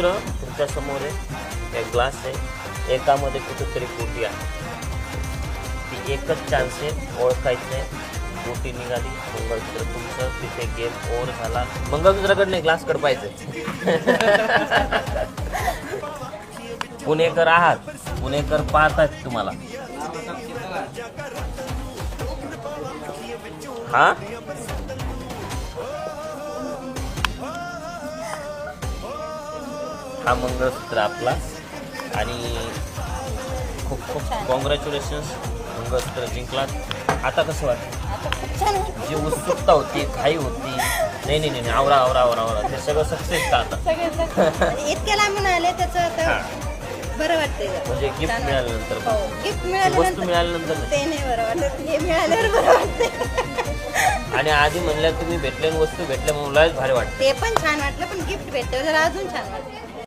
मंगळसूत्र तुमच्या समोर आहे, एक ग्लास आहे, एकामध्ये कुठेतरी पोटी आहे. ती एकच चान्स आहे ओळखायचं आहे. पोटी निघाली, मंगळसूत्र तुमचं, तिथे गेम ओव्हर झाला. मंगळसूत्राकडे नाही, ग्लासकडे पाहिजे. पुणेकर आहात, पुणेकर पाहतात तुम्हाला. हा हा मंगळसूत्र आपला. आणि खूप खूप कॉंग्रॅच्युलेशन्स, मंगळसूत्र जिंकलात. आता कसं वाटतं? जी उत्सुकता होती, घाई होती, नाही नाही नाही आवरा आवरा आवरा आवरा, ते सगळं सक्सेस का आता? इतक्या लांबून आले त्याचं बरं वाटतंय. म्हणजे गिफ्ट मिळाल्यानंतर, गिफ्ट वस्तू मिळाल्यानंतर मिळाल्यानंतर नाही. ते नाही बरं वाटत, हे मिळाल्यावर बरं वाटतंय. आणि आधी म्हणल्या तुम्ही भेटले, वस्तू भेटल्या म्हणून लयच भारी वाटतं. ते पण छान वाटलं, पण गिफ्ट भेटलं जरा अजून छान वाटलं.